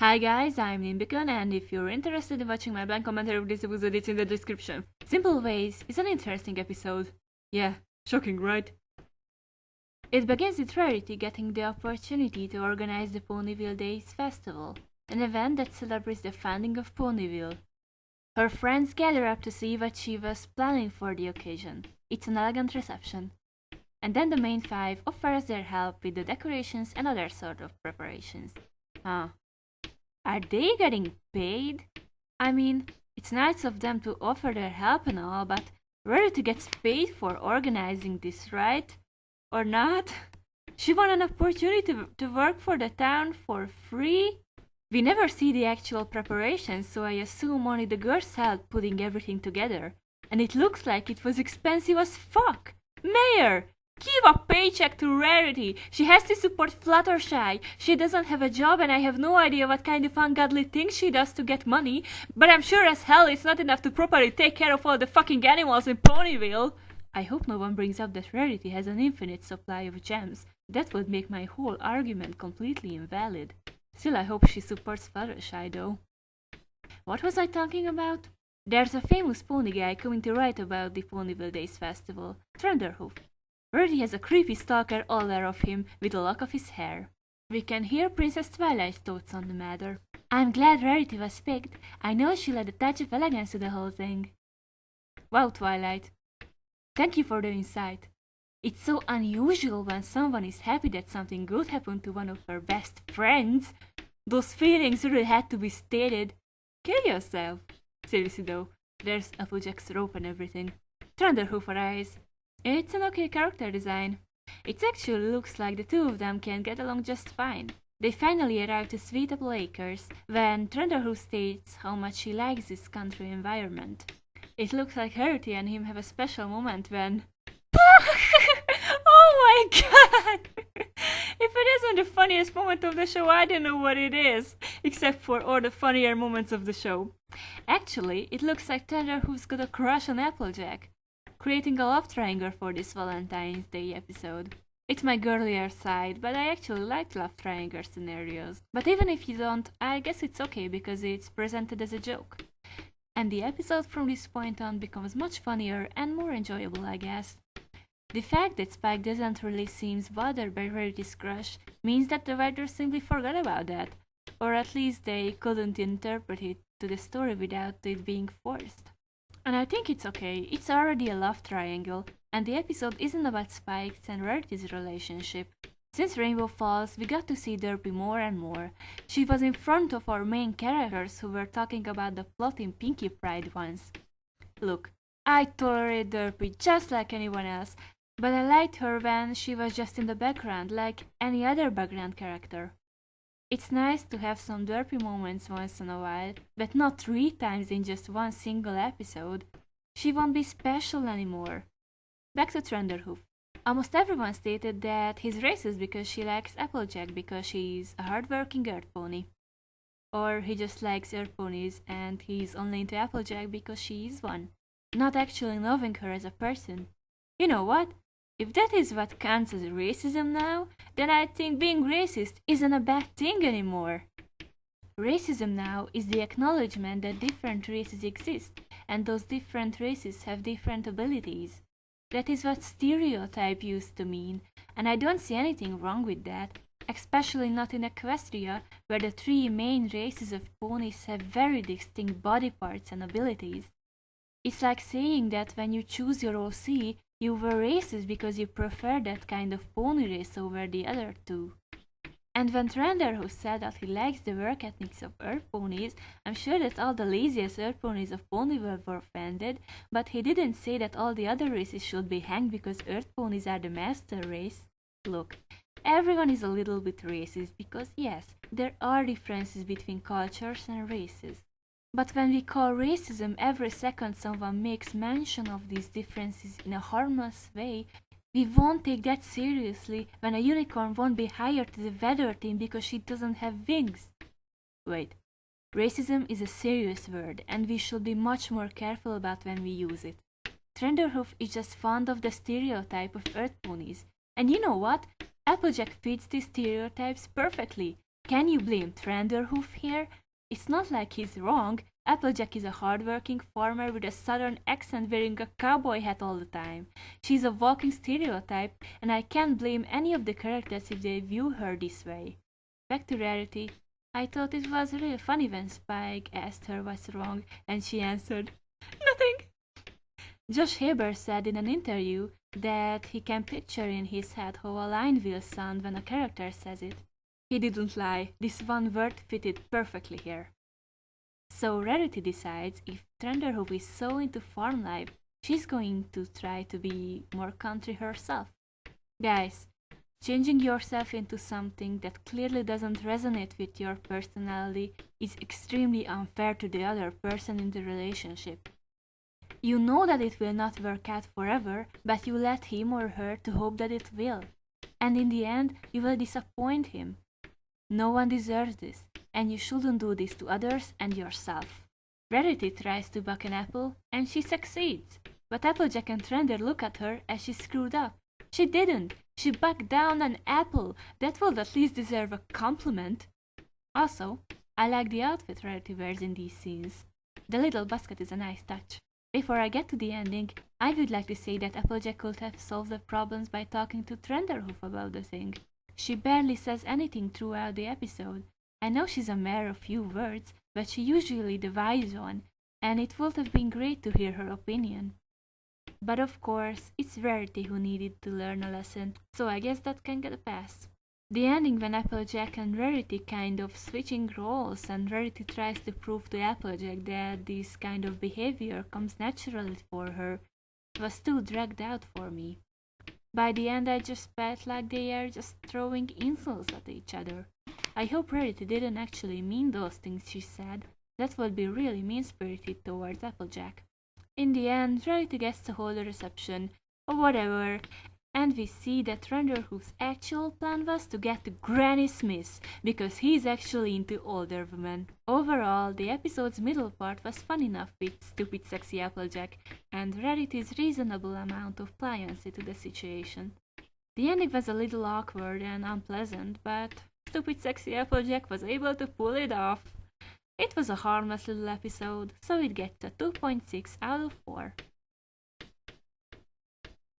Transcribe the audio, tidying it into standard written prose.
Hi guys, I'm Ninbikun, and if you're interested in watching my blank commentary of this episode, it's in the description. Simple Ways is an interesting episode. Yeah, shocking, right? It begins with Rarity getting the opportunity to organize the Ponyville Days Festival, an event that celebrates the founding of Ponyville. Her friends gather up to see what she was planning for the occasion. It's an elegant reception. And then the main five offers their help with the decorations and other sort of preparations. Are they getting paid? I mean, it's nice of them to offer their help and all, but Rarity gets paid for organizing this, right? Or not? She won an opportunity to work for the town for free? We never see the actual preparations, so I assume only the girls helped putting everything together. And it looks like it was expensive as fuck! Mayor! Give a paycheck to Rarity! She has to support Fluttershy! She doesn't have a job and I have no idea what kind of ungodly things she does to get money, but I'm sure as hell it's not enough to properly take care of all the fucking animals in Ponyville! I hope no one brings up that Rarity has an infinite supply of gems. That would make my whole argument completely invalid. Still, I hope she supports Fluttershy though. What was I talking about? There's a famous pony guy coming to write about the Ponyville Days Festival, Thunderhoof. Rarity has a creepy stalker aware of him with a lock of his hair. We can hear Princess Twilight's thoughts on the matter. I'm glad Rarity was picked. I know she'll add a touch of elegance to the whole thing. Wow, Twilight. Thank you for the insight. It's so unusual when someone is happy that something good happened to one of her best friends. Those feelings really had to be stated. Kill yourself. Seriously though, there's Applejack's rope and everything. Thunderhoof arrives. It's an okay character design. It actually looks like the two of them can get along just fine. They finally arrive to Sweet Apple Acres, when Thunderhoof states how much she likes this country environment. It looks like Rarity and him have a special moment when... Oh my god! If it isn't the funniest moment of the show, I don't know what it is, except for all the funnier moments of the show. Actually, it looks like Thunderhoof's got a crush on Applejack, creating a love triangle for this Valentine's Day episode. It's my girlier side, but I actually like love triangle scenarios. But even if you don't, I guess it's okay because it's presented as a joke. And the episode from this point on becomes much funnier and more enjoyable, I guess. The fact that Spike doesn't really seem bothered by Rarity's crush means that the writers simply forgot about that, or at least they couldn't interpret it to the story without it being forced. And I think it's okay, it's already a love triangle, and the episode isn't about Spike's and Rarity's relationship. Since Rainbow Falls, we got to see Derpy more and more. She was in front of our main characters who were talking about the plot in Pinkie Pride once. Look, I tolerate Derpy just like anyone else, but I liked her when she was just in the background, like any other background character. It's nice to have some derpy moments once in a while, but not 3 times in just one single episode. She won't be special anymore. Back to Thunderhoof. Almost everyone stated that he's racist because she likes Applejack because she's a hardworking earth pony. Or he just likes earth ponies and he's only into Applejack because she is one, not actually loving her as a person. You know what? If that is what counts as racism now, then I think being racist isn't a bad thing anymore. Racism now is the acknowledgement that different races exist, and those different races have different abilities. That is what stereotype used to mean, and I don't see anything wrong with that, especially not in Equestria, where the 3 main races of ponies have very distinct body parts and abilities. It's like saying that when you choose your OC, you were racist because you prefer that kind of pony race over the other 2. And when Thunderhoof said that he likes the work ethics of earth ponies, I'm sure that all the laziest earth ponies of Ponyville were offended, but he didn't say that all the other races should be hanged because earth ponies are the master race. Look, everyone is a little bit racist because yes, there are differences between cultures and races. But when we call racism every second someone makes mention of these differences in a harmless way, we won't take that seriously when a unicorn won't be hired to the weather team because she doesn't have wings. Wait, racism is a serious word and we should be much more careful about when we use it. Thunderhoof is just fond of the stereotype of earth ponies. And you know what? Applejack fits these stereotypes perfectly. Can you blame Trenderhoof here? It's not like he's wrong. Applejack is a hardworking farmer with a southern accent wearing a cowboy hat all the time. She's a walking stereotype, and I can't blame any of the characters if they view her this way. Back to Rarity. I thought it was really funny when Spike asked her what's wrong, and she answered, "Nothing." Josh Haber said in an interview that he can picture in his head how a line will sound when a character says it. He didn't lie, this one word fitted perfectly here. So Rarity decides if Trenderhoof is so into farm life, she's going to try to be more country herself. Guys, changing yourself into something that clearly doesn't resonate with your personality is extremely unfair to the other person in the relationship. You know that it will not work out forever, but you let him or her to hope that it will. And in the end, you will disappoint him. No one deserves this, and you shouldn't do this to others and yourself. Rarity tries to buck an apple, and she succeeds. But Applejack and Trender look at her as she screwed up. She didn't. She bucked down an apple. That would at least deserve a compliment. Also, I like the outfit Rarity wears in these scenes. The little basket is a nice touch. Before I get to the ending, I would like to say that Applejack could have solved the problems by talking to Trenderhoof about the thing. She barely says anything throughout the episode. I know she's a mere of few words, but she usually the wise one, and it would have been great to hear her opinion. But of course, it's Rarity who needed to learn a lesson, so I guess that can get a pass. The ending when Applejack and Rarity kind of switching roles and Rarity tries to prove to Applejack that this kind of behavior comes naturally for her was too dragged out for me. By the end I just felt like they are just throwing insults at each other. I hope Rarity didn't actually mean those things she said. That would be really mean-spirited towards Applejack. In the end, Rarity gets to hold a reception, or whatever, and we see that Trenderhoof's actual plan was to get to Granny Smith, because he's actually into older women. Overall, the episode's middle part was fun enough with stupid sexy Applejack, and Rarity's reasonable amount of pliancy to the situation. The ending was a little awkward and unpleasant, but stupid sexy Applejack was able to pull it off. It was a harmless little episode, so it gets a 2.6 out of 4.